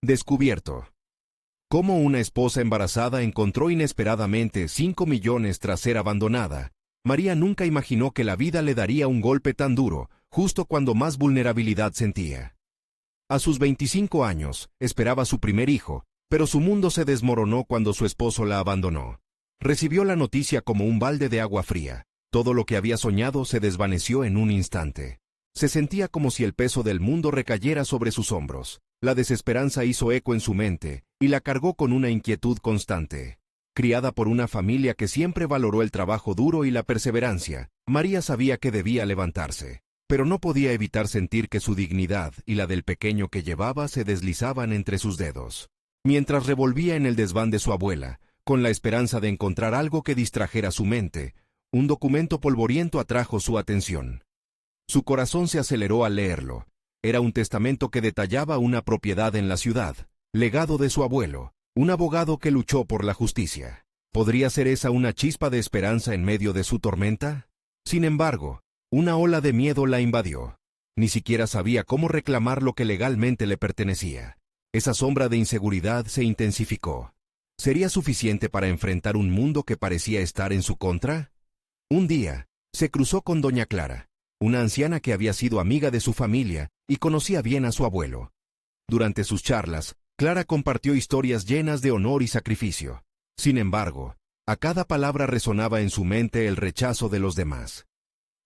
Descubierto. Cómo una esposa embarazada encontró inesperadamente 5 millones tras ser abandonada. María nunca imaginó que la vida le daría un golpe tan duro, justo cuando más vulnerabilidad sentía. A sus 25 años, esperaba su primer hijo, pero su mundo se desmoronó cuando su esposo la abandonó. Recibió la noticia como un balde de agua fría. Todo lo que había soñado se desvaneció en un instante. Se sentía como si el peso del mundo recayera sobre sus hombros. La desesperanza hizo eco en su mente, y la cargó con una inquietud constante. Criada por una familia que siempre valoró el trabajo duro y la perseverancia, María sabía que debía levantarse, pero no podía evitar sentir que su dignidad y la del pequeño que llevaba se deslizaban entre sus dedos. Mientras revolvía en el desván de su abuela, con la esperanza de encontrar algo que distrajera su mente, un documento polvoriento atrajo su atención. Su corazón se aceleró al leerlo. Era un testamento que detallaba una propiedad en la ciudad, legado de su abuelo, un abogado que luchó por la justicia. ¿Podría ser esa una chispa de esperanza en medio de su tormenta? Sin embargo, una ola de miedo la invadió. Ni siquiera sabía cómo reclamar lo que legalmente le pertenecía. Esa sombra de inseguridad se intensificó. ¿Sería suficiente para enfrentar un mundo que parecía estar en su contra? Un día, se cruzó con doña Clara, una anciana que había sido amiga de su familia y conocía bien a su abuelo. Durante sus charlas, Clara compartió historias llenas de honor y sacrificio. Sin embargo, a cada palabra resonaba en su mente el rechazo de los demás.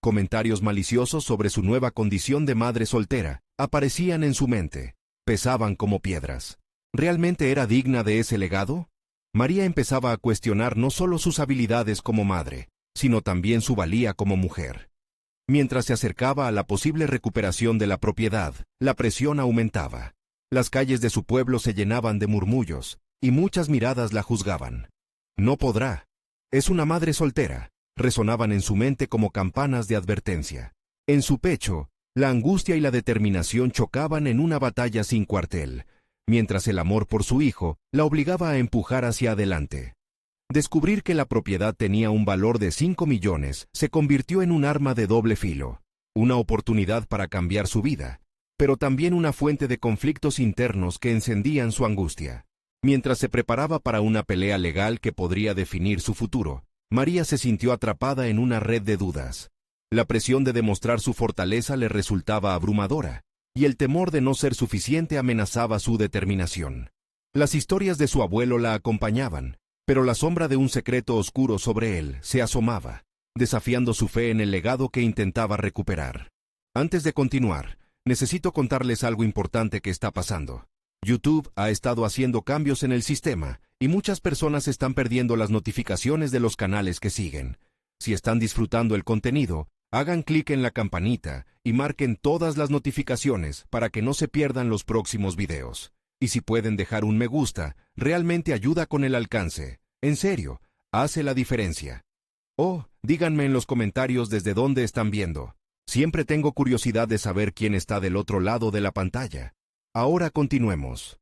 Comentarios maliciosos sobre su nueva condición de madre soltera aparecían en su mente, pesaban como piedras. ¿Realmente era digna de ese legado? María empezaba a cuestionar no solo sus habilidades como madre, sino también su valía como mujer. Mientras se acercaba a la posible recuperación de la propiedad, la presión aumentaba. Las calles de su pueblo se llenaban de murmullos, y muchas miradas la juzgaban. No podrá. Es una madre soltera, resonaban en su mente como campanas de advertencia. En su pecho, la angustia y la determinación chocaban en una batalla sin cuartel, mientras el amor por su hijo la obligaba a empujar hacia adelante. Descubrir que la propiedad tenía un valor de 5 millones se convirtió en un arma de doble filo, una oportunidad para cambiar su vida, pero también una fuente de conflictos internos que encendían su angustia. Mientras se preparaba para una pelea legal que podría definir su futuro, María se sintió atrapada en una red de dudas. La presión de demostrar su fortaleza le resultaba abrumadora, y el temor de no ser suficiente amenazaba su determinación. Las historias de su abuelo la acompañaban, pero la sombra de un secreto oscuro sobre él se asomaba, desafiando su fe en el legado que intentaba recuperar. Antes de continuar, necesito contarles algo importante que está pasando. YouTube ha estado haciendo cambios en el sistema, y muchas personas están perdiendo las notificaciones de los canales que siguen. Si están disfrutando el contenido, hagan clic en la campanita y marquen todas las notificaciones para que no se pierdan los próximos videos. Y si pueden dejar un me gusta, realmente ayuda con el alcance. En serio, hace la diferencia. Oh, díganme en los comentarios desde dónde están viendo. Siempre tengo curiosidad de saber quién está del otro lado de la pantalla. Ahora continuemos.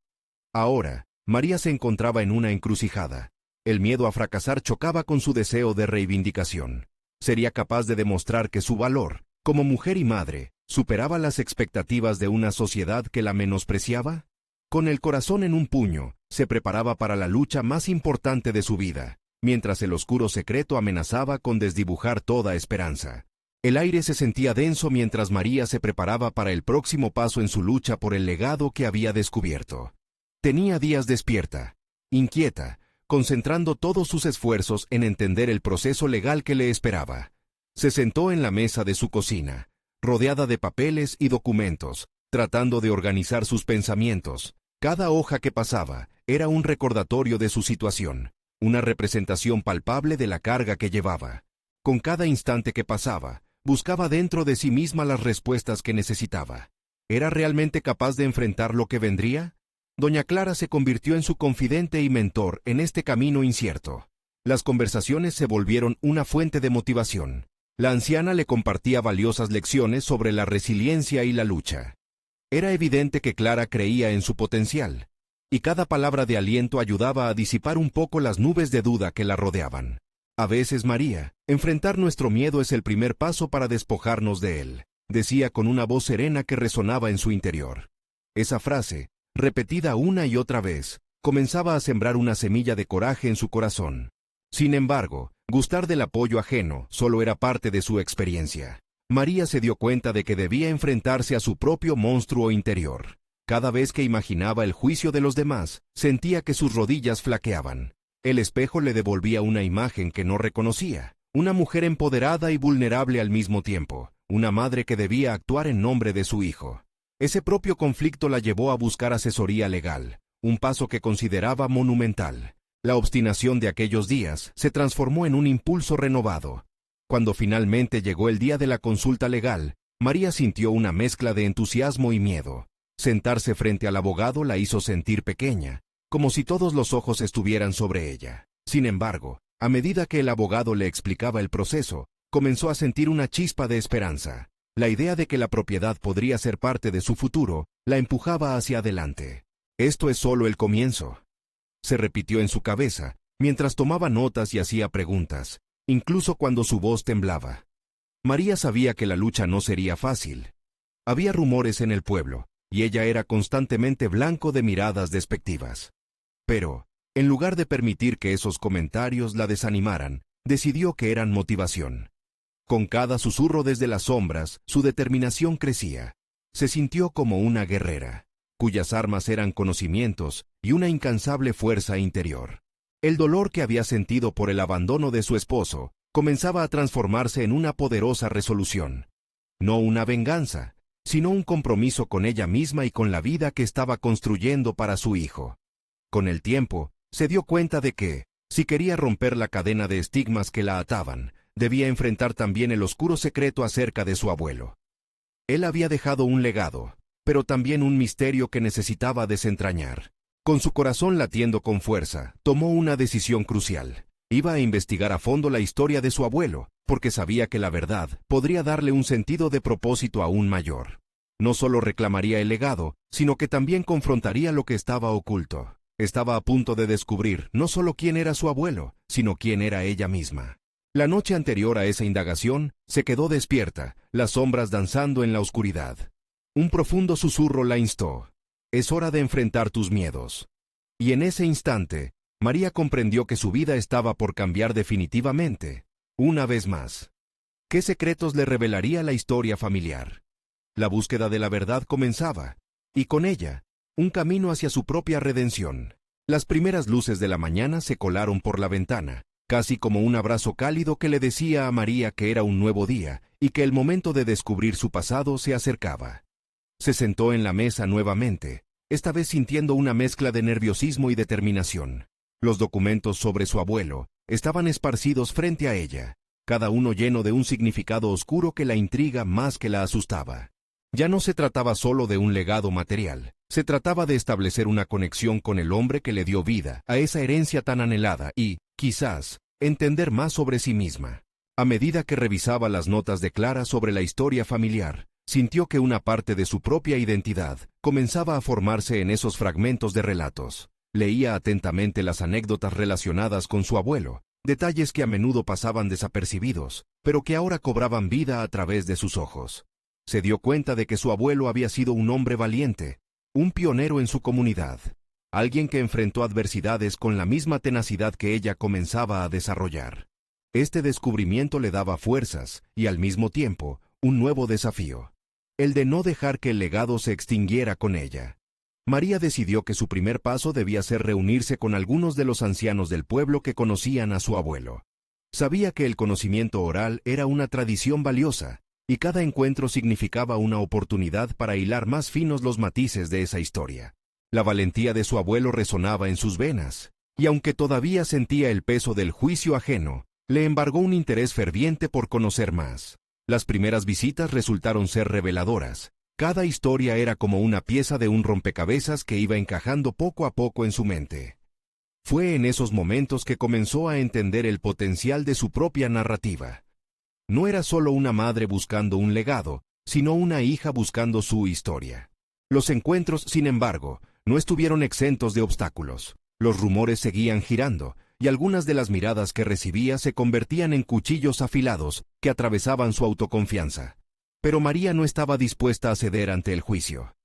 Ahora, María se encontraba en una encrucijada. El miedo a fracasar chocaba con su deseo de reivindicación. ¿Sería capaz de demostrar que su valor, como mujer y madre, superaba las expectativas de una sociedad que la menospreciaba? Con el corazón en un puño, se preparaba para la lucha más importante de su vida, mientras el oscuro secreto amenazaba con desdibujar toda esperanza. El aire se sentía denso mientras María se preparaba para el próximo paso en su lucha por el legado que había descubierto. Tenía días despierta, inquieta, concentrando todos sus esfuerzos en entender el proceso legal que le esperaba. Se sentó en la mesa de su cocina, rodeada de papeles y documentos, tratando de organizar sus pensamientos. Cada hoja que pasaba era un recordatorio de su situación, una representación palpable de la carga que llevaba. Con cada instante que pasaba, buscaba dentro de sí misma las respuestas que necesitaba. ¿Era realmente capaz de enfrentar lo que vendría? Doña Clara se convirtió en su confidente y mentor en este camino incierto. Las conversaciones se volvieron una fuente de motivación. La anciana le compartía valiosas lecciones sobre la resiliencia y la lucha. Era evidente que Clara creía en su potencial, y cada palabra de aliento ayudaba a disipar un poco las nubes de duda que la rodeaban. A veces, María, enfrentar nuestro miedo es el primer paso para despojarnos de él, decía con una voz serena que resonaba en su interior. Esa frase, repetida una y otra vez, comenzaba a sembrar una semilla de coraje en su corazón. Sin embargo, gustar del apoyo ajeno solo era parte de su experiencia. María se dio cuenta de que debía enfrentarse a su propio monstruo interior. Cada vez que imaginaba el juicio de los demás, sentía que sus rodillas flaqueaban. El espejo le devolvía una imagen que no reconocía, una mujer empoderada y vulnerable al mismo tiempo, una madre que debía actuar en nombre de su hijo. Ese propio conflicto la llevó a buscar asesoría legal, un paso que consideraba monumental. La obstinación de aquellos días se transformó en un impulso renovado. Cuando finalmente llegó el día de la consulta legal, María sintió una mezcla de entusiasmo y miedo. Sentarse frente al abogado la hizo sentir pequeña, como si todos los ojos estuvieran sobre ella. Sin embargo, a medida que el abogado le explicaba el proceso, comenzó a sentir una chispa de esperanza. La idea de que la propiedad podría ser parte de su futuro la empujaba hacia adelante. Esto es solo el comienzo. Se repitió en su cabeza, mientras tomaba notas y hacía preguntas, incluso cuando su voz temblaba. María sabía que la lucha no sería fácil. Había rumores en el pueblo, y ella era constantemente blanco de miradas despectivas. Pero, en lugar de permitir que esos comentarios la desanimaran, decidió que eran motivación. Con cada susurro desde las sombras, su determinación crecía. Se sintió como una guerrera, cuyas armas eran conocimientos y una incansable fuerza interior. El dolor que había sentido por el abandono de su esposo comenzaba a transformarse en una poderosa resolución. No una venganza, sino un compromiso con ella misma y con la vida que estaba construyendo para su hijo. Con el tiempo, se dio cuenta de que, si quería romper la cadena de estigmas que la ataban, debía enfrentar también el oscuro secreto acerca de su abuelo. Él había dejado un legado, pero también un misterio que necesitaba desentrañar. Con su corazón latiendo con fuerza, tomó una decisión crucial. Iba a investigar a fondo la historia de su abuelo, porque sabía que la verdad podría darle un sentido de propósito aún mayor. No solo reclamaría el legado, sino que también confrontaría lo que estaba oculto. Estaba a punto de descubrir no solo quién era su abuelo, sino quién era ella misma. La noche anterior a esa indagación, se quedó despierta, las sombras danzando en la oscuridad. Un profundo susurro la instó. Es hora de enfrentar tus miedos. Y en ese instante, María comprendió que su vida estaba por cambiar definitivamente. Una vez más. ¿Qué secretos le revelaría la historia familiar? La búsqueda de la verdad comenzaba, y con ella, un camino hacia su propia redención. Las primeras luces de la mañana se colaron por la ventana, casi como un abrazo cálido que le decía a María que era un nuevo día y que el momento de descubrir su pasado se acercaba. Se sentó en la mesa nuevamente, esta vez sintiendo una mezcla de nerviosismo y determinación. Los documentos sobre su abuelo estaban esparcidos frente a ella, cada uno lleno de un significado oscuro que la intriga más que la asustaba. Ya no se trataba solo de un legado material, se trataba de establecer una conexión con el hombre que le dio vida a esa herencia tan anhelada y, quizás, entender más sobre sí misma. A medida que revisaba las notas de Clara sobre la historia familiar, sintió que una parte de su propia identidad comenzaba a formarse en esos fragmentos de relatos. Leía atentamente las anécdotas relacionadas con su abuelo, detalles que a menudo pasaban desapercibidos, pero que ahora cobraban vida a través de sus ojos. Se dio cuenta de que su abuelo había sido un hombre valiente, un pionero en su comunidad, alguien que enfrentó adversidades con la misma tenacidad que ella comenzaba a desarrollar. Este descubrimiento le daba fuerzas y, al mismo tiempo, un nuevo desafío, el de no dejar que el legado se extinguiera con ella. María decidió que su primer paso debía ser reunirse con algunos de los ancianos del pueblo que conocían a su abuelo. Sabía que el conocimiento oral era una tradición valiosa, y cada encuentro significaba una oportunidad para hilar más finos los matices de esa historia. La valentía de su abuelo resonaba en sus venas, y aunque todavía sentía el peso del juicio ajeno, le embargó un interés ferviente por conocer más. Las primeras visitas resultaron ser reveladoras. Cada historia era como una pieza de un rompecabezas que iba encajando poco a poco en su mente. Fue en esos momentos que comenzó a entender el potencial de su propia narrativa. No era solo una madre buscando un legado, sino una hija buscando su historia. Los encuentros, sin embargo, no estuvieron exentos de obstáculos. Los rumores seguían girando, y algunas de las miradas que recibía se convertían en cuchillos afilados que atravesaban su autoconfianza. Pero María no estaba dispuesta a ceder ante el juicio.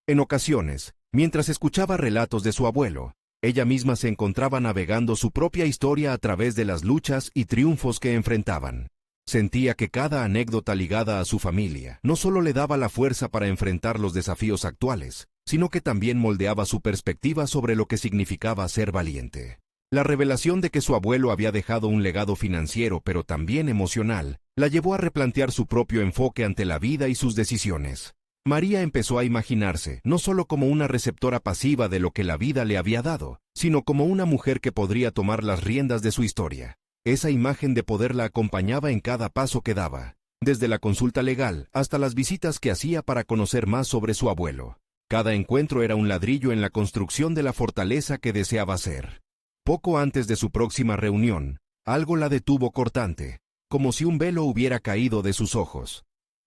En ocasiones, Mientras escuchaba relatos de su abuelo, ella misma se encontraba navegando su propia historia a través de las luchas y triunfos que enfrentaban. Sentía que cada anécdota ligada a su familia no solo le daba la fuerza para enfrentar los desafíos actuales, sino que también moldeaba su perspectiva sobre lo que significaba ser valiente. La revelación de que su abuelo había dejado un legado financiero pero también emocional, la llevó a replantear su propio enfoque ante la vida y sus decisiones. María empezó a imaginarse no solo como una receptora pasiva de lo que la vida le había dado, sino como una mujer que podría tomar las riendas de su historia. Esa imagen de poder la acompañaba en cada paso que daba, desde la consulta legal hasta las visitas que hacía para conocer más sobre su abuelo. Cada encuentro era un ladrillo en la construcción de la fortaleza que deseaba ser. Poco antes de su próxima reunión, algo la detuvo cortante, como si un velo hubiera caído de sus ojos.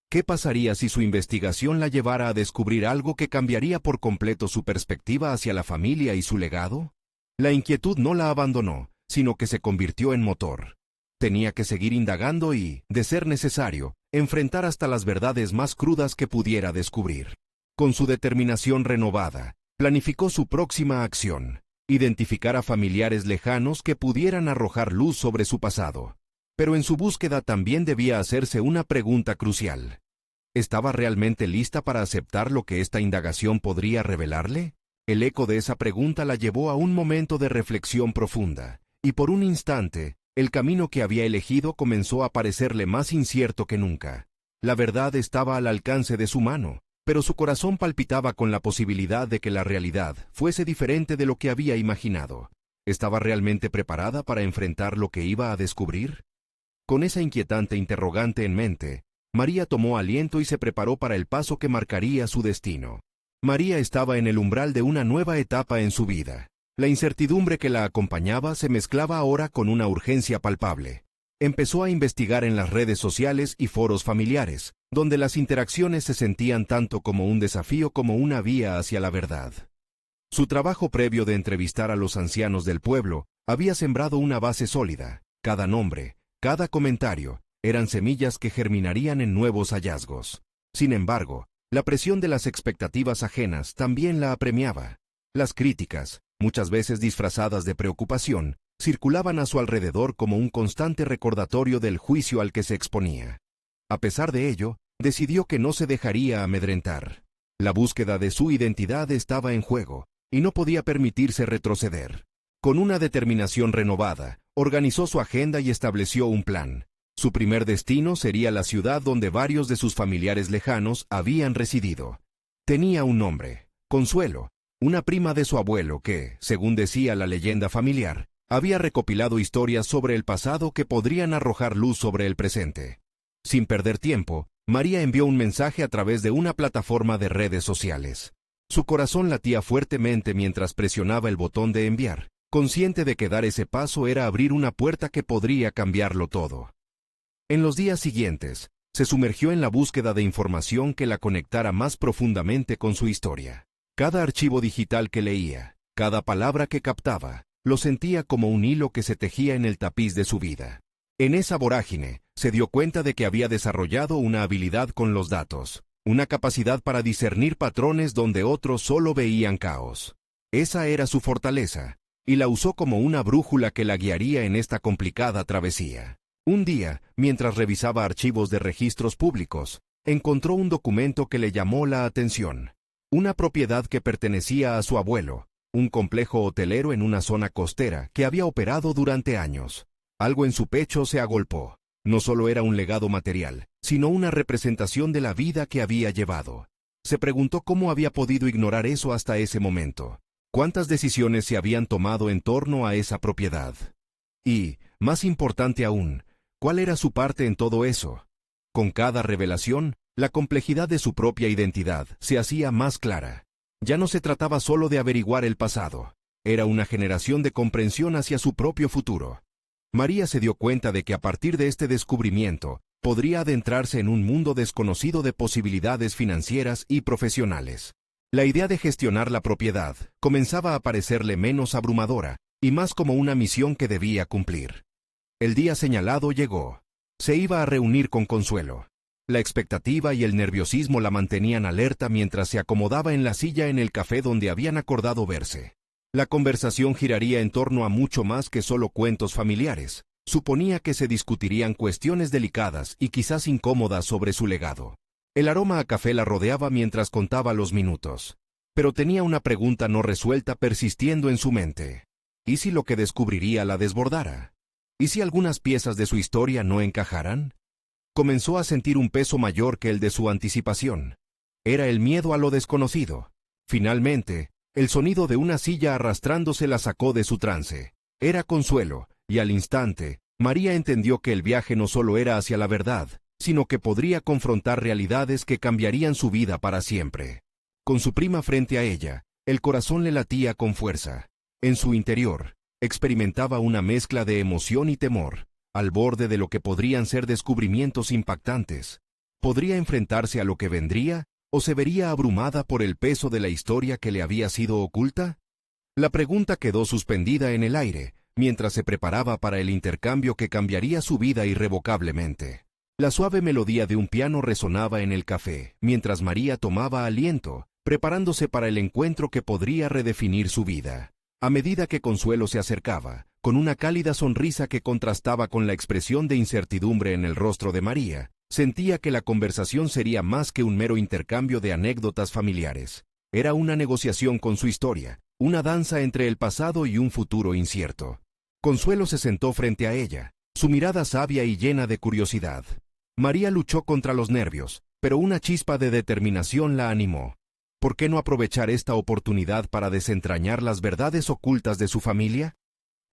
¿Qué pasaría si su investigación la llevara a descubrir algo que cambiaría por completo su perspectiva hacia la familia y su legado? La inquietud no la abandonó, sino que se convirtió en motor. Tenía que seguir indagando y, de ser necesario, enfrentar hasta las verdades más crudas que pudiera descubrir. Con su determinación renovada, planificó su próxima acción: identificar a familiares lejanos que pudieran arrojar luz sobre su pasado. Pero en su búsqueda también debía hacerse una pregunta crucial. ¿Estaba realmente lista para aceptar lo que esta indagación podría revelarle? El eco de esa pregunta la llevó a un momento de reflexión profunda, y por un instante, el camino que había elegido comenzó a parecerle más incierto que nunca. La verdad estaba al alcance de su mano, pero su corazón palpitaba con la posibilidad de que la realidad fuese diferente de lo que había imaginado. ¿Estaba realmente preparada para enfrentar lo que iba a descubrir? Con esa inquietante interrogante en mente, María tomó aliento y se preparó para el paso que marcaría su destino. María estaba en el umbral de una nueva etapa en su vida. La incertidumbre que la acompañaba se mezclaba ahora con una urgencia palpable. Empezó a investigar en las redes sociales y foros familiares, donde las interacciones se sentían tanto como un desafío como una vía hacia la verdad. Su trabajo previo de entrevistar a los ancianos del pueblo había sembrado una base sólida. Cada nombre, cada comentario, eran semillas que germinarían en nuevos hallazgos. Sin embargo, la presión de las expectativas ajenas también la apremiaba. Las críticas, muchas veces disfrazadas de preocupación, circulaban a su alrededor como un constante recordatorio del juicio al que se exponía. A pesar de ello, decidió que no se dejaría amedrentar. La búsqueda de su identidad estaba en juego, y no podía permitirse retroceder. Con una determinación renovada, organizó su agenda y estableció un plan. Su primer destino sería la ciudad donde varios de sus familiares lejanos habían residido. Tenía un nombre: Consuelo, una prima de su abuelo que, según decía la leyenda familiar, había recopilado historias sobre el pasado que podrían arrojar luz sobre el presente. Sin perder tiempo, María envió un mensaje a través de una plataforma de redes sociales. Su corazón latía fuertemente mientras presionaba el botón de enviar, consciente de que dar ese paso era abrir una puerta que podría cambiarlo todo. En los días siguientes, se sumergió en la búsqueda de información que la conectara más profundamente con su historia. Cada archivo digital que leía, cada palabra que captaba, lo sentía como un hilo que se tejía en el tapiz de su vida. En esa vorágine, se dio cuenta de que había desarrollado una habilidad con los datos, una capacidad para discernir patrones donde otros solo veían caos. Esa era su fortaleza, y la usó como una brújula que la guiaría en esta complicada travesía. Un día, mientras revisaba archivos de registros públicos, encontró un documento que le llamó la atención. Una propiedad que pertenecía a su abuelo, un complejo hotelero en una zona costera que había operado durante años. Algo en su pecho se agolpó. No solo era un legado material, sino una representación de la vida que había llevado. Se preguntó cómo había podido ignorar eso hasta ese momento. ¿Cuántas decisiones se habían tomado en torno a esa propiedad? Y, más importante aún, ¿cuál era su parte en todo eso? Con cada revelación, la complejidad de su propia identidad se hacía más clara. Ya no se trataba solo de averiguar el pasado, era una generación de comprensión hacia su propio futuro. María se dio cuenta de que a partir de este descubrimiento, podría adentrarse en un mundo desconocido de posibilidades financieras y profesionales. La idea de gestionar la propiedad comenzaba a parecerle menos abrumadora y más como una misión que debía cumplir. El día señalado llegó. Se iba a reunir con Consuelo. La expectativa y el nerviosismo la mantenían alerta mientras se acomodaba en la silla en el café donde habían acordado verse. La conversación giraría en torno a mucho más que solo cuentos familiares. Suponía que se discutirían cuestiones delicadas y quizás incómodas sobre su legado. El aroma a café la rodeaba mientras contaba los minutos. Pero tenía una pregunta no resuelta persistiendo en su mente. ¿Y si lo que descubriría la desbordara? ¿Y si algunas piezas de su historia no encajaran? Comenzó a sentir un peso mayor que el de su anticipación. Era el miedo a lo desconocido. Finalmente, el sonido de una silla arrastrándose la sacó de su trance. Era Consuelo, y al instante, María entendió que el viaje no solo era hacia la verdad, sino que podría confrontar realidades que cambiarían su vida para siempre. Con su prima frente a ella, el corazón le latía con fuerza. En su interior, experimentaba una mezcla de emoción y temor, al borde de lo que podrían ser descubrimientos impactantes. ¿Podría enfrentarse a lo que vendría, o se vería abrumada por el peso de la historia que le había sido oculta? La pregunta quedó suspendida en el aire, mientras se preparaba para el intercambio que cambiaría su vida irrevocablemente. La suave melodía de un piano resonaba en el café, mientras María tomaba aliento, preparándose para el encuentro que podría redefinir su vida. A medida que Consuelo se acercaba, con una cálida sonrisa que contrastaba con la expresión de incertidumbre en el rostro de María, sentía que la conversación sería más que un mero intercambio de anécdotas familiares. Era una negociación con su historia, una danza entre el pasado y un futuro incierto. Consuelo se sentó frente a ella, su mirada sabia y llena de curiosidad. María luchó contra los nervios, pero una chispa de determinación la animó. ¿Por qué no aprovechar esta oportunidad para desentrañar las verdades ocultas de su familia?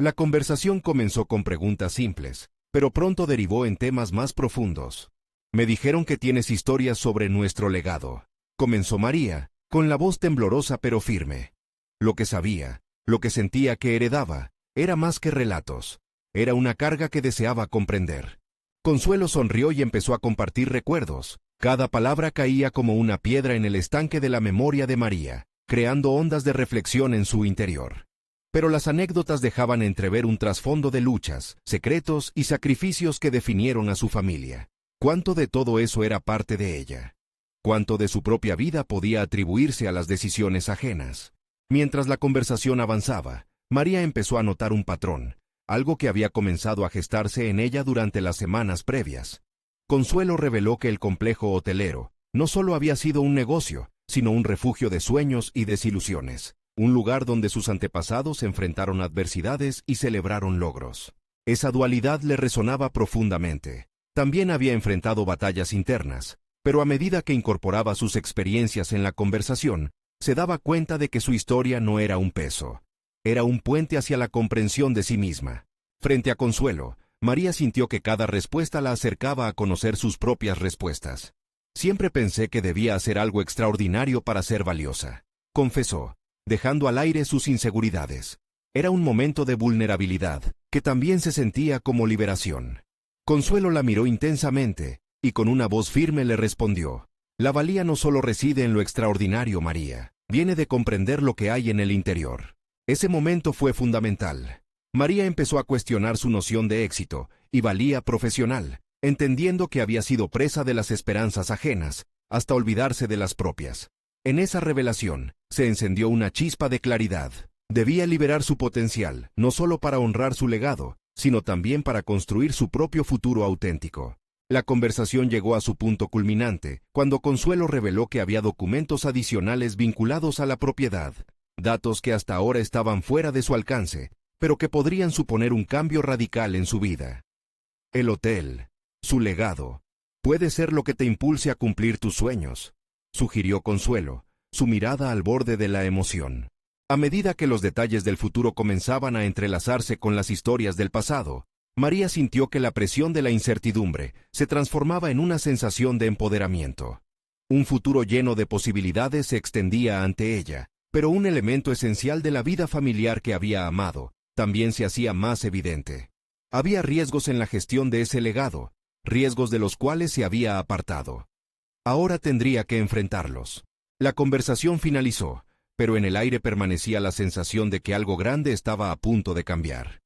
La conversación comenzó con preguntas simples, pero pronto derivó en temas más profundos. Me dijeron que tienes historias sobre nuestro legado, comenzó María, con la voz temblorosa pero firme. Lo que sabía, lo que sentía que heredaba, era más que relatos. Era una carga que deseaba comprender. Consuelo sonrió y empezó a compartir recuerdos. Cada palabra caía como una piedra en el estanque de la memoria de María, creando ondas de reflexión en su interior. Pero las anécdotas dejaban entrever un trasfondo de luchas, secretos y sacrificios que definieron a su familia. ¿Cuánto de todo eso era parte de ella? ¿Cuánto de su propia vida podía atribuirse a las decisiones ajenas? Mientras la conversación avanzaba, María empezó a notar un patrón, algo que había comenzado a gestarse en ella durante las semanas previas. Consuelo reveló que el complejo hotelero no solo había sido un negocio, sino un refugio de sueños y desilusiones, un lugar donde sus antepasados enfrentaron adversidades y celebraron logros. Esa dualidad le resonaba profundamente. También había enfrentado batallas internas, pero a medida que incorporaba sus experiencias en la conversación, se daba cuenta de que su historia no era un peso. Era un puente hacia la comprensión de sí misma. Frente a Consuelo, María sintió que cada respuesta la acercaba a conocer sus propias respuestas. Siempre pensé que debía hacer algo extraordinario para ser valiosa, confesó, dejando al aire sus inseguridades. Era un momento de vulnerabilidad, que también se sentía como liberación. Consuelo la miró intensamente, y con una voz firme le respondió: la valía no solo reside en lo extraordinario, María, viene de comprender lo que hay en el interior. Ese momento fue fundamental. María empezó a cuestionar su noción de éxito y valía profesional, entendiendo que había sido presa de las esperanzas ajenas, hasta olvidarse de las propias. En esa revelación, se encendió una chispa de claridad. Debía liberar su potencial, no solo para honrar su legado, sino también para construir su propio futuro auténtico. La conversación llegó a su punto culminante, cuando Consuelo reveló que había documentos adicionales vinculados a la propiedad, datos que hasta ahora estaban fuera de su alcance, pero que podrían suponer un cambio radical en su vida. El hotel, su legado, puede ser lo que te impulse a cumplir tus sueños, sugirió Consuelo, su mirada al borde de la emoción. A medida que los detalles del futuro comenzaban a entrelazarse con las historias del pasado, María sintió que la presión de la incertidumbre se transformaba en una sensación de empoderamiento. Un futuro lleno de posibilidades se extendía ante ella, pero un elemento esencial de la vida familiar que había amado también se hacía más evidente. Había riesgos en la gestión de ese legado, riesgos de los cuales se había apartado. Ahora tendría que enfrentarlos. La conversación finalizó, pero en el aire permanecía la sensación de que algo grande estaba a punto de cambiar.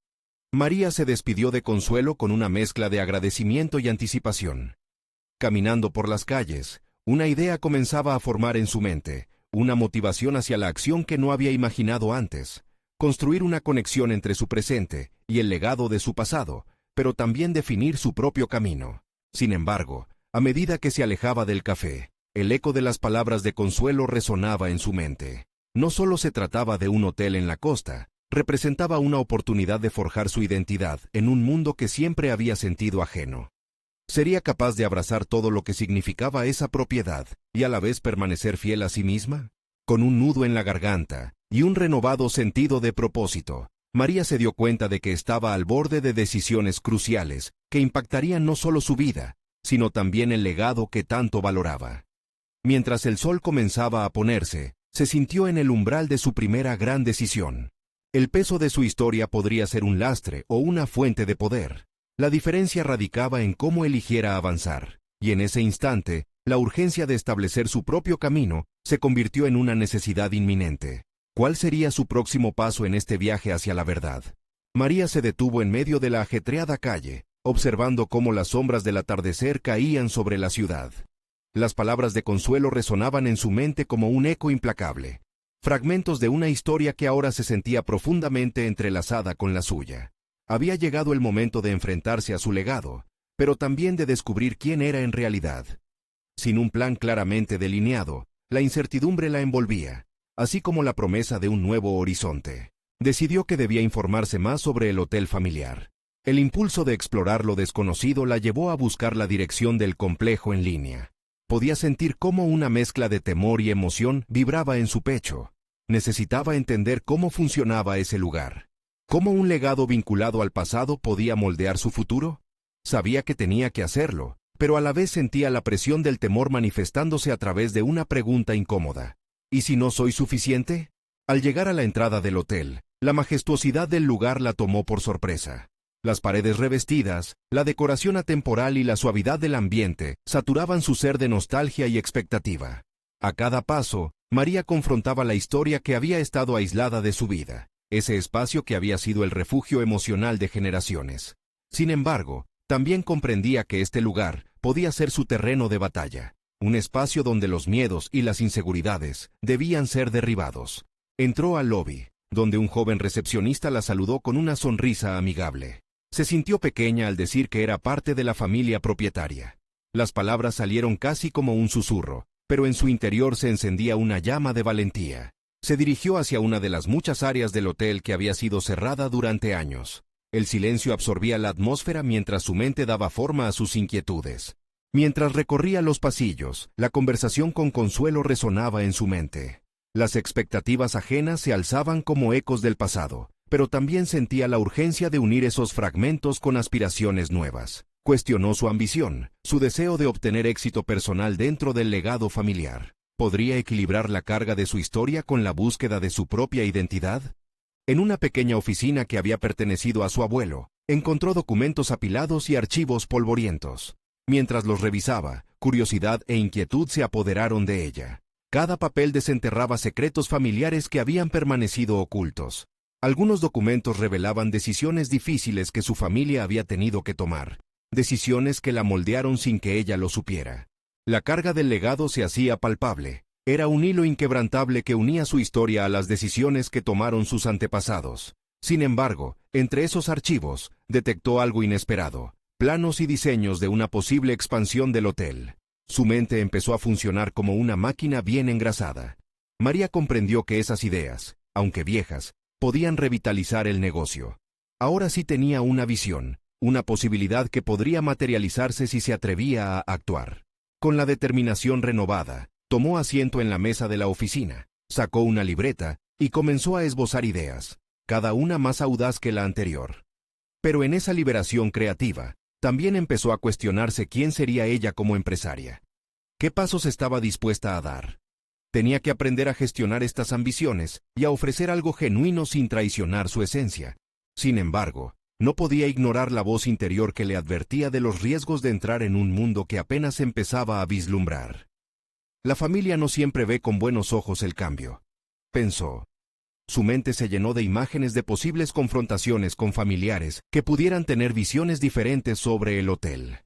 María se despidió de Consuelo con una mezcla de agradecimiento y anticipación. Caminando por las calles, una idea comenzaba a formar en su mente, una motivación hacia la acción que no había imaginado antes. Construir una conexión entre su presente y el legado de su pasado, pero también definir su propio camino. Sin embargo, a medida que se alejaba del café, el eco de las palabras de consuelo resonaba en su mente. No solo se trataba de un hotel en la costa, representaba una oportunidad de forjar su identidad en un mundo que siempre había sentido ajeno. ¿Sería capaz de abrazar todo lo que significaba esa propiedad y a la vez permanecer fiel a sí misma? Con un nudo en la garganta y un renovado sentido de propósito, María se dio cuenta de que estaba al borde de decisiones cruciales que impactarían no solo su vida, sino también el legado que tanto valoraba. Mientras el sol comenzaba a ponerse, se sintió en el umbral de su primera gran decisión. El peso de su historia podría ser un lastre o una fuente de poder. La diferencia radicaba en cómo eligiera avanzar, y en ese instante, la urgencia de establecer su propio camino se convirtió en una necesidad inminente. ¿Cuál sería su próximo paso en este viaje hacia la verdad? María se detuvo en medio de la ajetreada calle, observando cómo las sombras del atardecer caían sobre la ciudad. Las palabras de consuelo resonaban en su mente como un eco implacable, fragmentos de una historia que ahora se sentía profundamente entrelazada con la suya. Había llegado el momento de enfrentarse a su legado, pero también de descubrir quién era en realidad. Sin un plan claramente delineado, la incertidumbre la envolvía, así como la promesa de un nuevo horizonte. Decidió que debía informarse más sobre el hotel familiar. El impulso de explorar lo desconocido la llevó a buscar la dirección del complejo en línea. Podía sentir cómo una mezcla de temor y emoción vibraba en su pecho. Necesitaba entender cómo funcionaba ese lugar. ¿Cómo un legado vinculado al pasado podía moldear su futuro? Sabía que tenía que hacerlo, pero a la vez sentía la presión del temor manifestándose a través de una pregunta incómoda. ¿Y si no soy suficiente? Al llegar a la entrada del hotel, la majestuosidad del lugar la tomó por sorpresa. Las paredes revestidas, la decoración atemporal y la suavidad del ambiente saturaban su ser de nostalgia y expectativa. A cada paso, María confrontaba la historia que había estado aislada de su vida, ese espacio que había sido el refugio emocional de generaciones. Sin embargo, también comprendía que este lugar podía ser su terreno de batalla, un espacio donde los miedos y las inseguridades debían ser derribados. Entró al lobby, donde un joven recepcionista la saludó con una sonrisa amigable. Se sintió pequeña al decir que era parte de la familia propietaria. Las palabras salieron casi como un susurro, pero en su interior se encendía una llama de valentía. Se dirigió hacia una de las muchas áreas del hotel que había sido cerrada durante años. El silencio absorbía la atmósfera mientras su mente daba forma a sus inquietudes. Mientras recorría los pasillos, la conversación con Consuelo resonaba en su mente. Las expectativas ajenas se alzaban como ecos del pasado, pero también sentía la urgencia de unir esos fragmentos con aspiraciones nuevas. Cuestionó su ambición, su deseo de obtener éxito personal dentro del legado familiar. ¿Podría equilibrar la carga de su historia con la búsqueda de su propia identidad? En una pequeña oficina que había pertenecido a su abuelo, encontró documentos apilados y archivos polvorientos. Mientras los revisaba, curiosidad e inquietud se apoderaron de ella. Cada papel desenterraba secretos familiares que habían permanecido ocultos. Algunos documentos revelaban decisiones difíciles que su familia había tenido que tomar, decisiones que la moldearon sin que ella lo supiera. La carga del legado se hacía palpable. Era un hilo inquebrantable que unía su historia a las decisiones que tomaron sus antepasados. Sin embargo, entre esos archivos, detectó algo inesperado: planos y diseños de una posible expansión del hotel. Su mente empezó a funcionar como una máquina bien engrasada. María comprendió que esas ideas, aunque viejas, podían revitalizar el negocio. Ahora sí tenía una visión, una posibilidad que podría materializarse si se atrevía a actuar. Con la determinación renovada, tomó asiento en la mesa de la oficina, sacó una libreta y comenzó a esbozar ideas, cada una más audaz que la anterior. Pero en esa liberación creativa, también empezó a cuestionarse quién sería ella como empresaria. ¿Qué pasos estaba dispuesta a dar? Tenía que aprender a gestionar estas ambiciones y a ofrecer algo genuino sin traicionar su esencia. Sin embargo, no podía ignorar la voz interior que le advertía de los riesgos de entrar en un mundo que apenas empezaba a vislumbrar. La familia no siempre ve con buenos ojos el cambio, pensó. Su mente se llenó de imágenes de posibles confrontaciones con familiares que pudieran tener visiones diferentes sobre el hotel.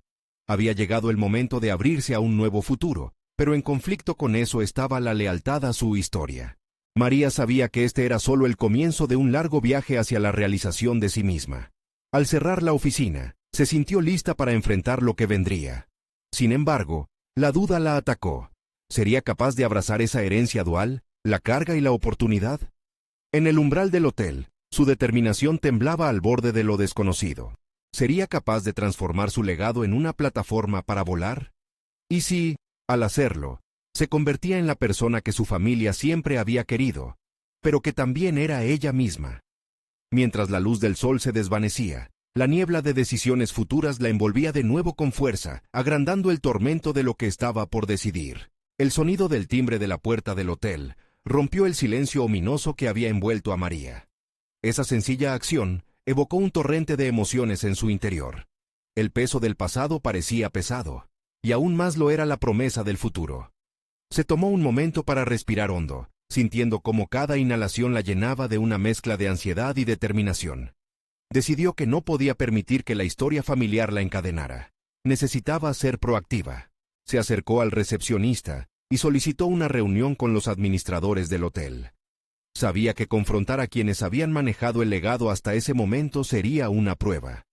Había llegado el momento de abrirse a un nuevo futuro, pero en conflicto con eso estaba la lealtad a su historia. María sabía que este era solo el comienzo de un largo viaje hacia la realización de sí misma. Al cerrar la oficina, se sintió lista para enfrentar lo que vendría. Sin embargo, la duda la atacó. ¿Sería capaz de abrazar esa herencia dual, la carga y la oportunidad? En el umbral del hotel, su determinación temblaba al borde de lo desconocido. ¿Sería capaz de transformar su legado en una plataforma para volar? ¿Y si, al hacerlo, se convertía en la persona que su familia siempre había querido, pero que también era ella misma? Mientras la luz del sol se desvanecía, la niebla de decisiones futuras la envolvía de nuevo con fuerza, agrandando el tormento de lo que estaba por decidir. El sonido del timbre de la puerta del hotel rompió el silencio ominoso que había envuelto a María. Esa sencilla acción evocó un torrente de emociones en su interior. El peso del pasado parecía pesado, y aún más lo era la promesa del futuro. Se tomó un momento para respirar hondo, sintiendo cómo cada inhalación la llenaba de una mezcla de ansiedad y determinación. Decidió que no podía permitir que la historia familiar la encadenara. Necesitaba ser proactiva. Se acercó al recepcionista y solicitó una reunión con los administradores del hotel. Sabía que confrontar a quienes habían manejado el legado hasta ese momento sería una prueba.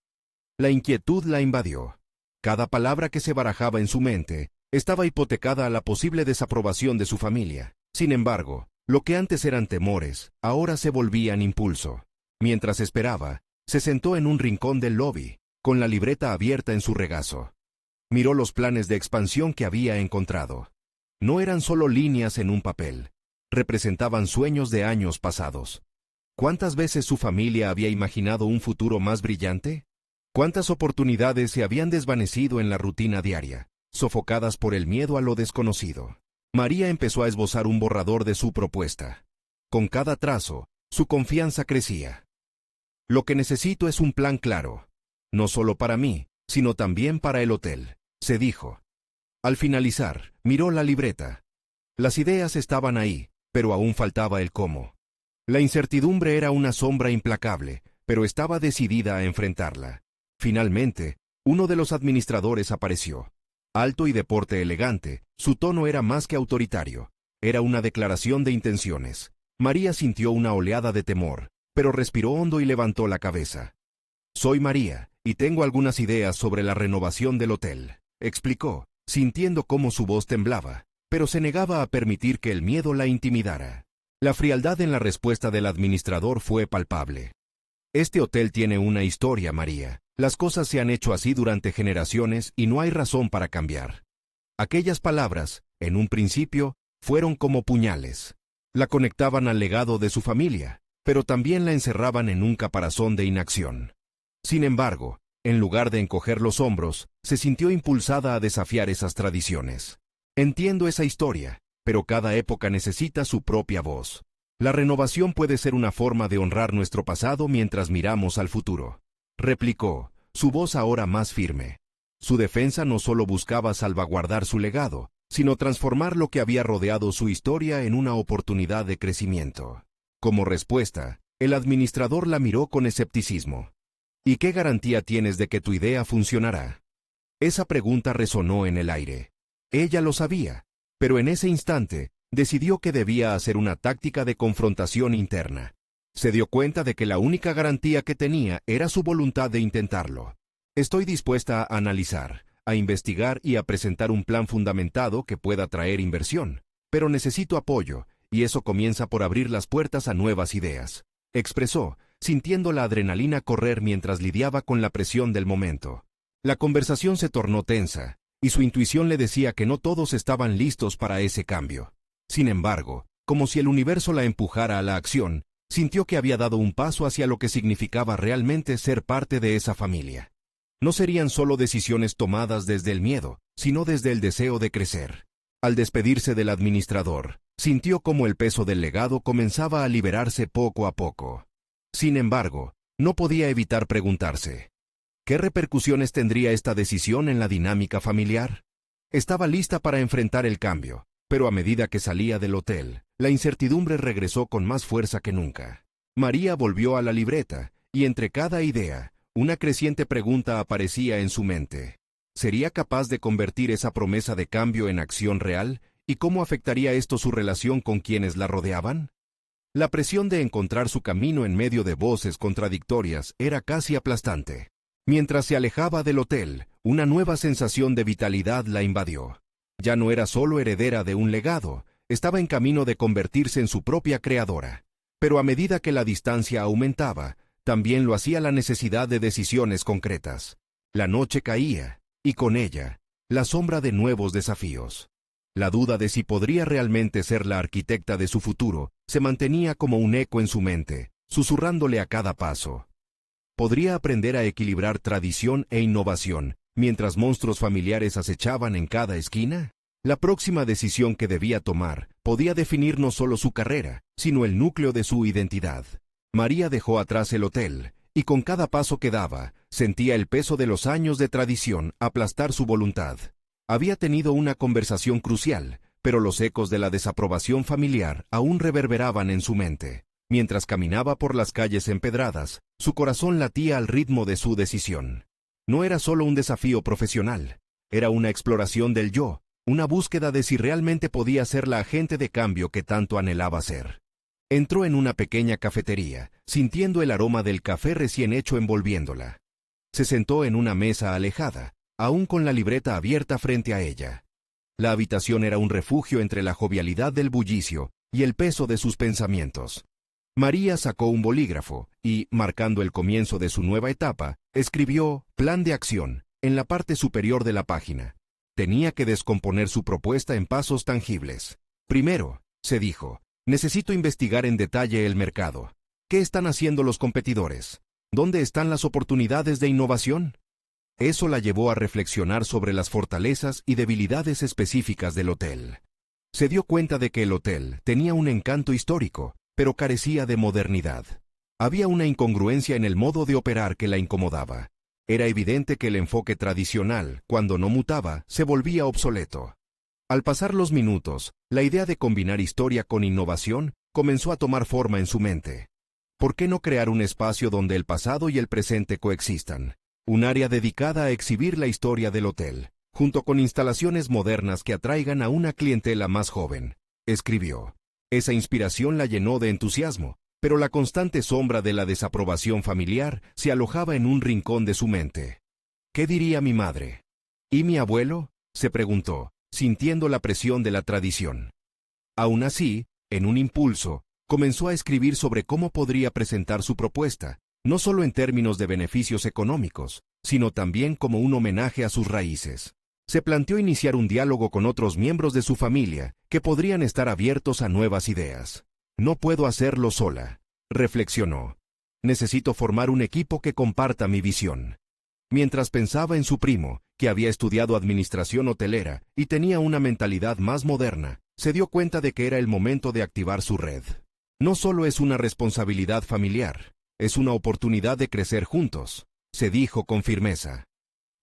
La inquietud la invadió. Cada palabra que se barajaba en su mente estaba hipotecada a la posible desaprobación de su familia. Sin embargo, lo que antes eran temores, ahora se volvían impulso. Mientras esperaba, se sentó en un rincón del lobby, con la libreta abierta en su regazo. Miró los planes de expansión que había encontrado. No eran solo líneas en un papel. Representaban sueños de años pasados. ¿Cuántas veces su familia había imaginado un futuro más brillante? ¿Cuántas oportunidades se habían desvanecido en la rutina diaria, sofocadas por el miedo a lo desconocido? María empezó a esbozar un borrador de su propuesta. Con cada trazo, su confianza crecía. Lo que necesito es un plan claro, no solo para mí, sino también para el hotel, se dijo. Al finalizar, miró la libreta. Las ideas estaban ahí, pero aún faltaba el cómo. La incertidumbre era una sombra implacable, pero estaba decidida a enfrentarla. Finalmente, uno de los administradores apareció. Alto y de porte elegante, su tono era más que autoritario. Era una declaración de intenciones. María sintió una oleada de temor, pero respiró hondo y levantó la cabeza. Soy María, y tengo algunas ideas sobre la renovación del hotel, explicó, sintiendo cómo su voz temblaba, pero se negaba a permitir que el miedo la intimidara. La frialdad en la respuesta del administrador fue palpable. Este hotel tiene una historia, María. Las cosas se han hecho así durante generaciones y no hay razón para cambiar. Aquellas palabras, en un principio, fueron como puñales. La conectaban al legado de su familia, pero también la encerraban en un caparazón de inacción. Sin embargo, en lugar de encoger los hombros, se sintió impulsada a desafiar esas tradiciones. Entiendo esa historia, pero cada época necesita su propia voz. La renovación puede ser una forma de honrar nuestro pasado mientras miramos al futuro, replicó, su voz ahora más firme. Su defensa no solo buscaba salvaguardar su legado, sino transformar lo que había rodeado su historia en una oportunidad de crecimiento. Como respuesta, el administrador la miró con escepticismo. ¿Y qué garantía tienes de que tu idea funcionará? Esa pregunta resonó en el aire. Ella lo sabía, pero en ese instante, decidió que debía hacer una táctica de confrontación interna. Se dio cuenta de que la única garantía que tenía era su voluntad de intentarlo. Estoy dispuesta a analizar, a investigar y a presentar un plan fundamentado que pueda atraer inversión, pero necesito apoyo, y eso comienza por abrir las puertas a nuevas ideas, expresó, sintiendo la adrenalina correr mientras lidiaba con la presión del momento. La conversación se tornó tensa, y su intuición le decía que no todos estaban listos para ese cambio. Sin embargo, como si el universo la empujara a la acción, sintió que había dado un paso hacia lo que significaba realmente ser parte de esa familia. No serían solo decisiones tomadas desde el miedo, sino desde el deseo de crecer. Al despedirse del administrador, sintió cómo el peso del legado comenzaba a liberarse poco a poco. Sin embargo, no podía evitar preguntarse, ¿qué repercusiones tendría esta decisión en la dinámica familiar? Estaba lista para enfrentar el cambio, pero a medida que salía del hotel, la incertidumbre regresó con más fuerza que nunca. María volvió a la libreta, y entre cada idea, una creciente pregunta aparecía en su mente. ¿Sería capaz de convertir esa promesa de cambio en acción real? ¿Y cómo afectaría esto su relación con quienes la rodeaban? La presión de encontrar su camino en medio de voces contradictorias era casi aplastante. Mientras se alejaba del hotel, una nueva sensación de vitalidad la invadió. Ya no era solo heredera de un legado, estaba en camino de convertirse en su propia creadora. Pero a medida que la distancia aumentaba, también lo hacía la necesidad de decisiones concretas. La noche caía, y con ella, la sombra de nuevos desafíos. La duda de si podría realmente ser la arquitecta de su futuro se mantenía como un eco en su mente, susurrándole a cada paso. ¿Podría aprender a equilibrar tradición e innovación mientras monstruos familiares acechaban en cada esquina? La próxima decisión que debía tomar podía definir no solo su carrera, sino el núcleo de su identidad. María dejó atrás el hotel, y con cada paso que daba, sentía el peso de los años de tradición aplastar su voluntad. Había tenido una conversación crucial, pero los ecos de la desaprobación familiar aún reverberaban en su mente. Mientras caminaba por las calles empedradas, su corazón latía al ritmo de su decisión. No era solo un desafío profesional, era una exploración del yo, una búsqueda de si realmente podía ser la agente de cambio que tanto anhelaba ser. Entró en una pequeña cafetería, sintiendo el aroma del café recién hecho envolviéndola. Se sentó en una mesa alejada, aún con la libreta abierta frente a ella. La habitación era un refugio entre la jovialidad del bullicio y el peso de sus pensamientos. María sacó un bolígrafo y, marcando el comienzo de su nueva etapa, escribió «Plan de acción» en la parte superior de la página. Tenía que descomponer su propuesta en pasos tangibles. Primero, se dijo, necesito investigar en detalle el mercado. ¿Qué están haciendo los competidores? ¿Dónde están las oportunidades de innovación? Eso la llevó a reflexionar sobre las fortalezas y debilidades específicas del hotel. Se dio cuenta de que el hotel tenía un encanto histórico, pero carecía de modernidad. Había una incongruencia en el modo de operar que la incomodaba. Era evidente que el enfoque tradicional, cuando no mutaba, se volvía obsoleto. Al pasar los minutos, la idea de combinar historia con innovación comenzó a tomar forma en su mente. ¿Por qué no crear un espacio donde el pasado y el presente coexistan? Un área dedicada a exhibir la historia del hotel, junto con instalaciones modernas que atraigan a una clientela más joven, escribió. Esa inspiración la llenó de entusiasmo, pero la constante sombra de la desaprobación familiar se alojaba en un rincón de su mente. ¿Qué diría mi madre? ¿Y mi abuelo?, se preguntó, sintiendo la presión de la tradición. Aún así, en un impulso, comenzó a escribir sobre cómo podría presentar su propuesta, no solo en términos de beneficios económicos, sino también como un homenaje a sus raíces. Se planteó iniciar un diálogo con otros miembros de su familia que podrían estar abiertos a nuevas ideas. No puedo hacerlo sola, reflexionó. Necesito formar un equipo que comparta mi visión. Mientras pensaba en su primo, que había estudiado administración hotelera y tenía una mentalidad más moderna, se dio cuenta de que era el momento de activar su red. No solo es una responsabilidad familiar, es una oportunidad de crecer juntos, se dijo con firmeza.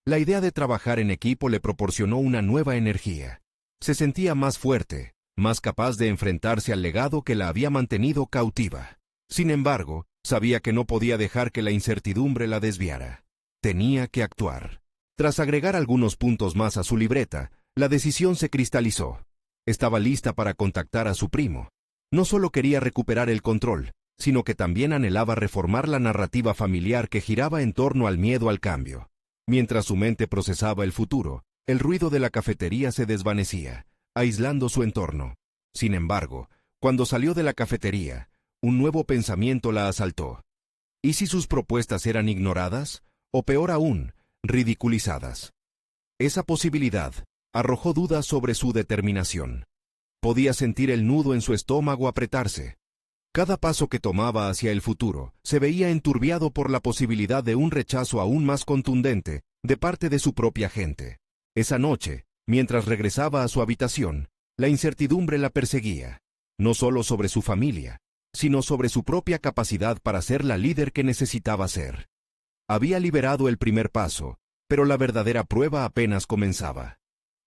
La idea de trabajar en equipo le proporcionó una nueva energía. Se sentía más fuerte, más capaz de enfrentarse al legado que la había mantenido cautiva. Sin embargo, sabía que no podía dejar que la incertidumbre la desviara. Tenía que actuar. Tras agregar algunos puntos más a su libreta, la decisión se cristalizó. Estaba lista para contactar a su primo. No solo quería recuperar el control, sino que también anhelaba reformar la narrativa familiar que giraba en torno al miedo al cambio. Mientras su mente procesaba el futuro, el ruido de la cafetería se desvanecía, aislando su entorno. Sin embargo, cuando salió de la cafetería, un nuevo pensamiento la asaltó. ¿Y si sus propuestas eran ignoradas? O peor aún, ridiculizadas. Esa posibilidad arrojó dudas sobre su determinación. Podía sentir el nudo en su estómago apretarse. Cada paso que tomaba hacia el futuro se veía enturbiado por la posibilidad de un rechazo aún más contundente de parte de su propia gente. Esa noche, mientras regresaba a su habitación, la incertidumbre la perseguía, no solo sobre su familia, sino sobre su propia capacidad para ser la líder que necesitaba ser. Había liberado el primer paso, pero la verdadera prueba apenas comenzaba.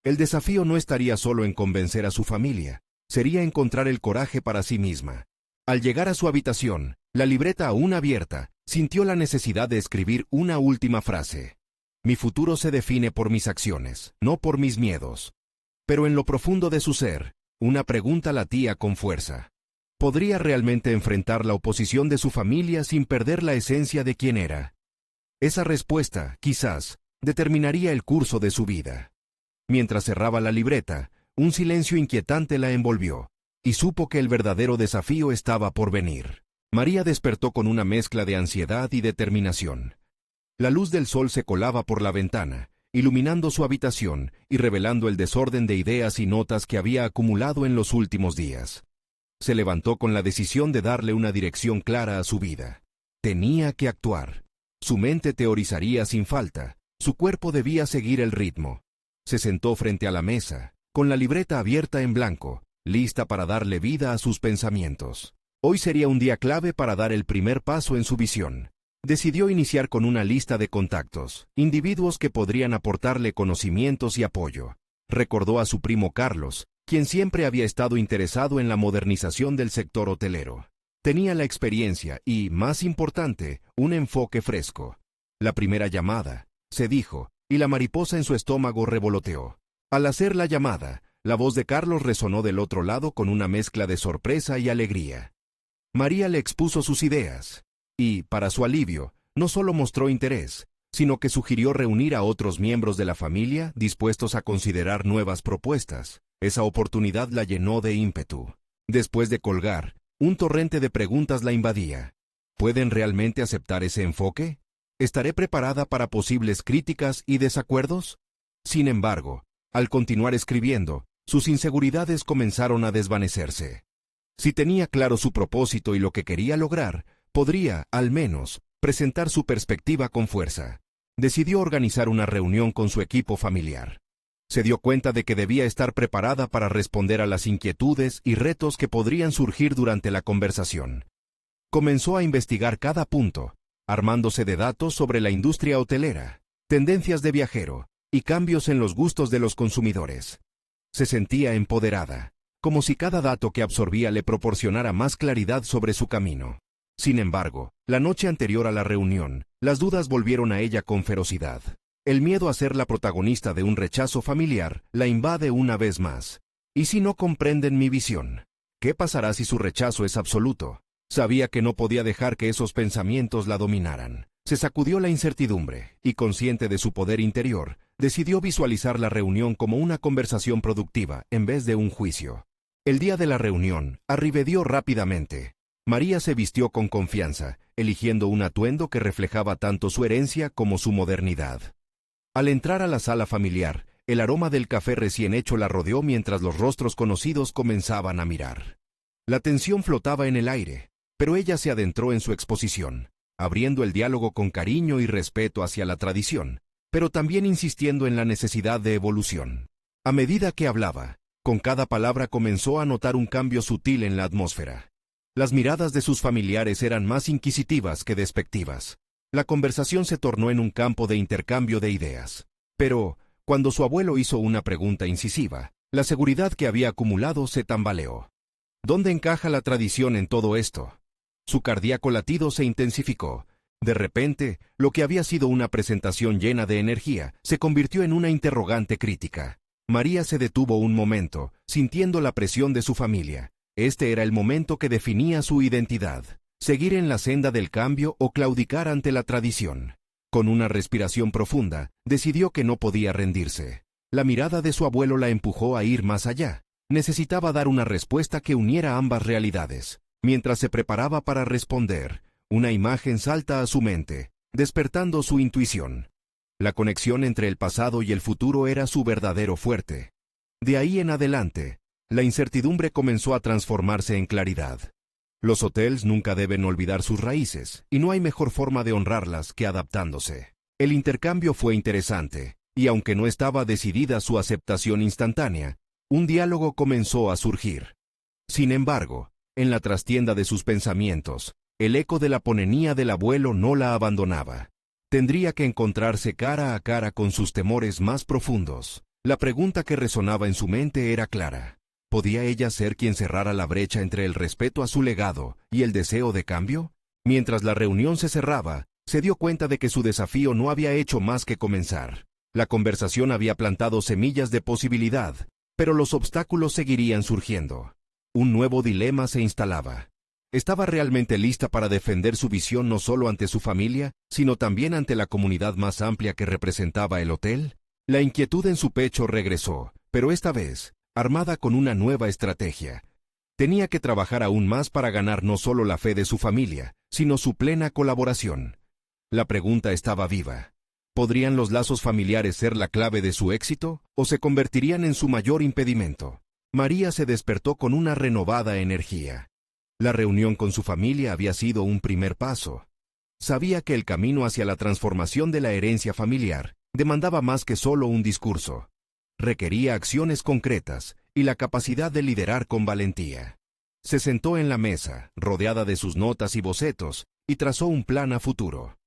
El desafío no estaría solo en convencer a su familia, sería encontrar el coraje para sí misma. Al llegar a su habitación, la libreta aún abierta, sintió la necesidad de escribir una última frase. Mi futuro se define por mis acciones, no por mis miedos. Pero en lo profundo de su ser, una pregunta latía con fuerza. ¿Podría realmente enfrentar la oposición de su familia sin perder la esencia de quién era? Esa respuesta, quizás, determinaría el curso de su vida. Mientras cerraba la libreta, un silencio inquietante la envolvió, y supo que el verdadero desafío estaba por venir. María despertó con una mezcla de ansiedad y determinación. La luz del sol se colaba por la ventana, iluminando su habitación y revelando el desorden de ideas y notas que había acumulado en los últimos días. Se levantó con la decisión de darle una dirección clara a su vida. Tenía que actuar. Su mente teorizaría sin falta, su cuerpo debía seguir el ritmo. Se sentó frente a la mesa, con la libreta abierta en blanco, lista para darle vida a sus pensamientos. Hoy sería un día clave para dar el primer paso en su visión. Decidió iniciar con una lista de contactos, individuos que podrían aportarle conocimientos y apoyo. Recordó a su primo Carlos, quien siempre había estado interesado en la modernización del sector hotelero. Tenía la experiencia y, más importante, un enfoque fresco. La primera llamada, se dijo, y la mariposa en su estómago revoloteó. Al hacer la llamada, la voz de Carlos resonó del otro lado con una mezcla de sorpresa y alegría. María le expuso sus ideas, y, para su alivio, no solo mostró interés, sino que sugirió reunir a otros miembros de la familia dispuestos a considerar nuevas propuestas. Esa oportunidad la llenó de ímpetu. Después de colgar, un torrente de preguntas la invadía. ¿Pueden realmente aceptar ese enfoque? ¿Estaré preparada para posibles críticas y desacuerdos? Sin embargo, al continuar escribiendo, sus inseguridades comenzaron a desvanecerse. Si tenía claro su propósito y lo que quería lograr, podría, al menos, presentar su perspectiva con fuerza. Decidió organizar una reunión con su equipo familiar. Se dio cuenta de que debía estar preparada para responder a las inquietudes y retos que podrían surgir durante la conversación. Comenzó a investigar cada punto, armándose de datos sobre la industria hotelera, tendencias de viajero y cambios en los gustos de los consumidores. Se sentía empoderada, como si cada dato que absorbía le proporcionara más claridad sobre su camino. Sin embargo, la noche anterior a la reunión, las dudas volvieron a ella con ferocidad. El miedo a ser la protagonista de un rechazo familiar la invade una vez más. ¿Y si no comprenden mi visión? ¿Qué pasará si su rechazo es absoluto? Sabía que no podía dejar que esos pensamientos la dominaran. Se sacudió la incertidumbre y, consciente de su poder interior, decidió visualizar la reunión como una conversación productiva en vez de un juicio. El día de la reunión, arribedió rápidamente. María se vistió con confianza, eligiendo un atuendo que reflejaba tanto su herencia como su modernidad. Al entrar a la sala familiar, el aroma del café recién hecho la rodeó mientras los rostros conocidos comenzaban a mirar. La tensión flotaba en el aire, pero ella se adentró en su exposición, abriendo el diálogo con cariño y respeto hacia la tradición, pero también insistiendo en la necesidad de evolución. A medida que hablaba, con cada palabra comenzó a notar un cambio sutil en la atmósfera. Las miradas de sus familiares eran más inquisitivas que despectivas. La conversación se tornó en un campo de intercambio de ideas. Pero, cuando su abuelo hizo una pregunta incisiva, la seguridad que había acumulado se tambaleó. ¿Dónde encaja la tradición en todo esto? Su cardíaco latido se intensificó. De repente, lo que había sido una presentación llena de energía se convirtió en una interrogante crítica. María se detuvo un momento, sintiendo la presión de su familia. Este era el momento que definía su identidad. Seguir en la senda del cambio o claudicar ante la tradición. Con una respiración profunda, decidió que no podía rendirse. La mirada de su abuelo la empujó a ir más allá. Necesitaba dar una respuesta que uniera ambas realidades. Mientras se preparaba para responder, una imagen salta a su mente, despertando su intuición. La conexión entre el pasado y el futuro era su verdadero fuerte. De ahí en adelante, la incertidumbre comenzó a transformarse en claridad. Los hoteles nunca deben olvidar sus raíces, y no hay mejor forma de honrarlas que adaptándose. El intercambio fue interesante, y aunque no estaba decidida su aceptación instantánea, un diálogo comenzó a surgir. Sin embargo, en la trastienda de sus pensamientos, el eco de la ponenía del abuelo no la abandonaba. Tendría que encontrarse cara a cara con sus temores más profundos. La pregunta que resonaba en su mente era clara. ¿Podía ella ser quien cerrara la brecha entre el respeto a su legado y el deseo de cambio? Mientras la reunión se cerraba, Se dio cuenta de que su desafío no había hecho más que comenzar. La conversación había plantado semillas de posibilidad, pero los obstáculos seguirían surgiendo. Un nuevo dilema se instalaba. ¿Estaba realmente lista para defender su visión no solo ante su familia, sino también ante la comunidad más amplia que representaba el hotel? La inquietud en su pecho regresó, pero esta vez, armada con una nueva estrategia. Tenía que trabajar aún más para ganar no solo la fe de su familia, sino su plena colaboración. La pregunta estaba viva. ¿Podrían los lazos familiares ser la clave de su éxito, o se convertirían en su mayor impedimento? María se despertó con una renovada energía. La reunión con su familia había sido un primer paso. Sabía que el camino hacia la transformación de la herencia familiar demandaba más que solo un discurso. Requería acciones concretas y la capacidad de liderar con valentía. Se sentó en la mesa, rodeada de sus notas y bocetos, y trazó un plan a futuro.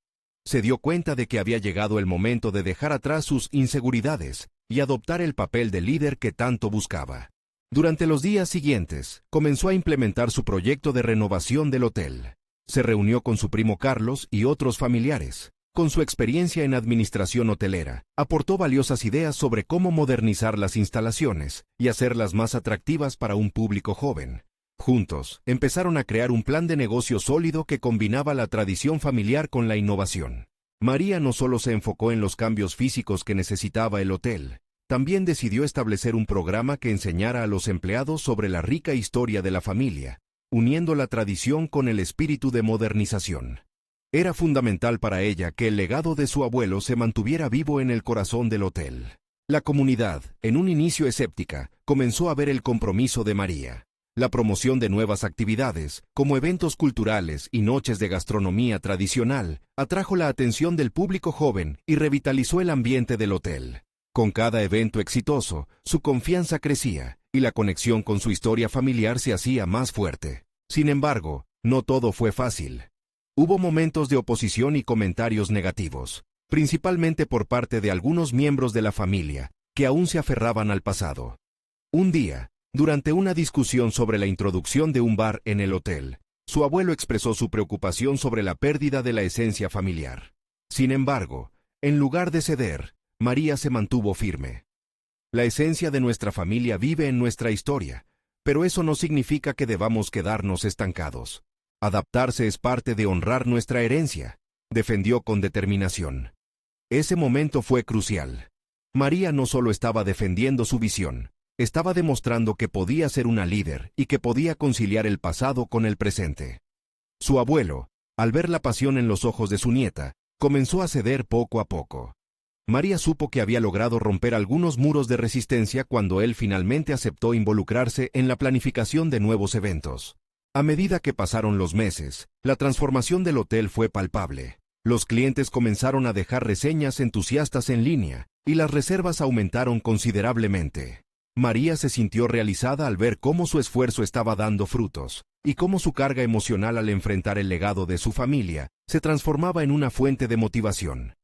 Se dio cuenta de que había llegado el momento de dejar atrás sus inseguridades y adoptar el papel de líder que tanto buscaba. Durante los días siguientes, comenzó a implementar su proyecto de renovación del hotel. Se reunió con su primo Carlos y otros familiares. Con su experiencia en administración hotelera, aportó valiosas ideas sobre cómo modernizar las instalaciones y hacerlas más atractivas para un público joven. Juntos, empezaron a crear un plan de negocio sólido que combinaba la tradición familiar con la innovación. María no solo se enfocó en los cambios físicos que necesitaba el hotel, también decidió establecer un programa que enseñara a los empleados sobre la rica historia de la familia, uniendo la tradición con el espíritu de modernización. Era fundamental para ella que el legado de su abuelo se mantuviera vivo en el corazón del hotel. La comunidad, en un inicio escéptica, comenzó a ver el compromiso de María. La promoción de nuevas actividades, como eventos culturales y noches de gastronomía tradicional, atrajo la atención del público joven y revitalizó el ambiente del hotel. Con cada evento exitoso, su confianza crecía y la conexión con su historia familiar se hacía más fuerte. Sin embargo, no todo fue fácil. Hubo momentos de oposición y comentarios negativos, principalmente por parte de algunos miembros de la familia, que aún se aferraban al pasado. Un día, durante una discusión sobre la introducción de un bar en el hotel, su abuelo expresó su preocupación sobre la pérdida de la esencia familiar. Sin embargo, en lugar de ceder, María se mantuvo firme. La esencia de nuestra familia vive en nuestra historia, pero eso no significa que debamos quedarnos estancados. Adaptarse es parte de honrar nuestra herencia, defendió con determinación. Ese momento fue crucial. María no solo estaba defendiendo su visión, estaba demostrando que podía ser una líder y que podía conciliar el pasado con el presente. Su abuelo, al ver la pasión en los ojos de su nieta, comenzó a ceder poco a poco. María supo que había logrado romper algunos muros de resistencia cuando él finalmente aceptó involucrarse en la planificación de nuevos eventos. A medida que pasaron los meses, la transformación del hotel fue palpable. Los clientes comenzaron a dejar reseñas entusiastas en línea, y las reservas aumentaron considerablemente. María se sintió realizada al ver cómo su esfuerzo estaba dando frutos, y cómo su carga emocional al enfrentar el legado de su familia se transformaba en una fuente de motivación.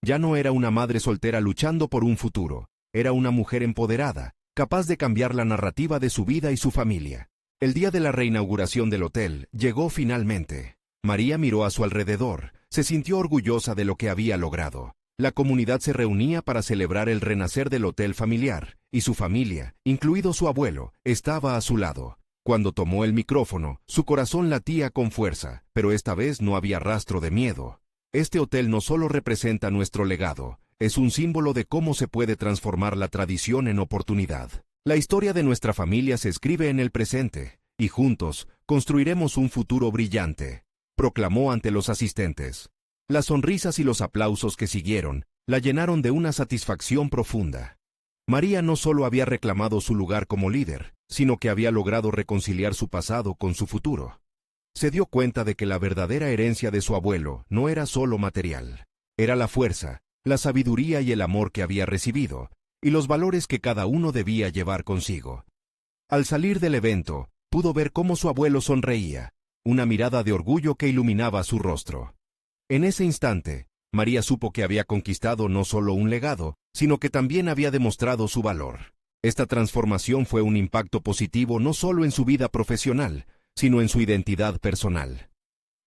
Ya no era una madre soltera luchando por un futuro, era una mujer empoderada, capaz de cambiar la narrativa de su vida y su familia. El día de la reinauguración del hotel llegó finalmente. María miró a su alrededor, se sintió orgullosa de lo que había logrado. La comunidad se reunía para celebrar el renacer del hotel familiar, y su familia, incluido su abuelo, estaba a su lado. Cuando tomó el micrófono, su corazón latía con fuerza, pero esta vez no había rastro de miedo. Este hotel no solo representa nuestro legado, es un símbolo de cómo se puede transformar la tradición en oportunidad. La historia de nuestra familia se escribe en el presente, y juntos construiremos un futuro brillante, proclamó ante los asistentes. Las sonrisas y los aplausos que siguieron la llenaron de una satisfacción profunda. María no solo había reclamado su lugar como líder, sino que había logrado reconciliar su pasado con su futuro. Se dio cuenta de que la verdadera herencia de su abuelo no era solo material, era la fuerza, la sabiduría y el amor que había recibido, y los valores que cada uno debía llevar consigo. Al salir del evento, pudo ver cómo su abuelo sonreía, una mirada de orgullo que iluminaba su rostro. En ese instante, María supo que había conquistado no solo un legado, sino que también había demostrado su valor. Esta transformación fue un impacto positivo no solo en su vida profesional, sino en su identidad personal.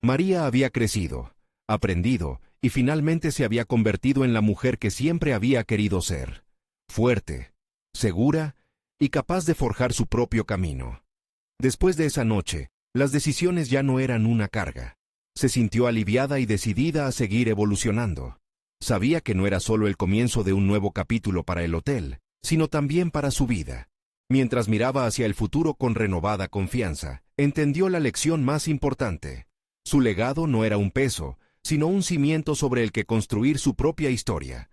María había crecido, aprendido, y finalmente se había convertido en la mujer que siempre había querido ser. Fuerte, segura y capaz de forjar su propio camino. Después de esa noche, las decisiones ya no eran una carga. Se sintió aliviada y decidida a seguir evolucionando. Sabía que no era solo el comienzo de un nuevo capítulo para el hotel, sino también para su vida. Mientras miraba hacia el futuro con renovada confianza, entendió la lección más importante. Su legado no era un peso, sino un cimiento sobre el que construir su propia historia.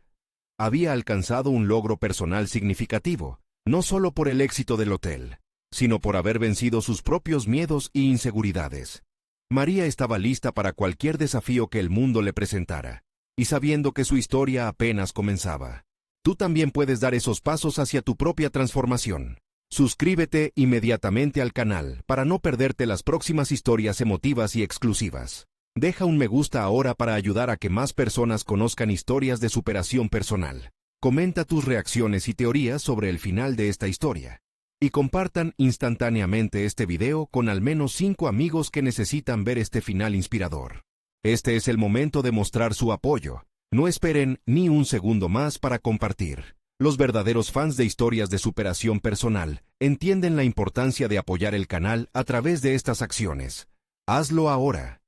Había alcanzado un logro personal significativo, no solo por el éxito del hotel, sino por haber vencido sus propios miedos y inseguridades. María estaba lista para cualquier desafío que el mundo le presentara, y sabiendo que su historia apenas comenzaba. Tú también puedes dar esos pasos hacia tu propia transformación. Suscríbete inmediatamente al canal para no perderte las próximas historias emotivas y exclusivas. Deja un me gusta ahora para ayudar a que más personas conozcan historias de superación personal. Comenta tus reacciones y teorías sobre el final de esta historia. Y compartan instantáneamente este video con al menos 5 amigos que necesitan ver este final inspirador. Este es el momento de mostrar su apoyo. No esperen ni un segundo más para compartir. Los verdaderos fans de historias de superación personal entienden la importancia de apoyar el canal a través de estas acciones. Hazlo ahora.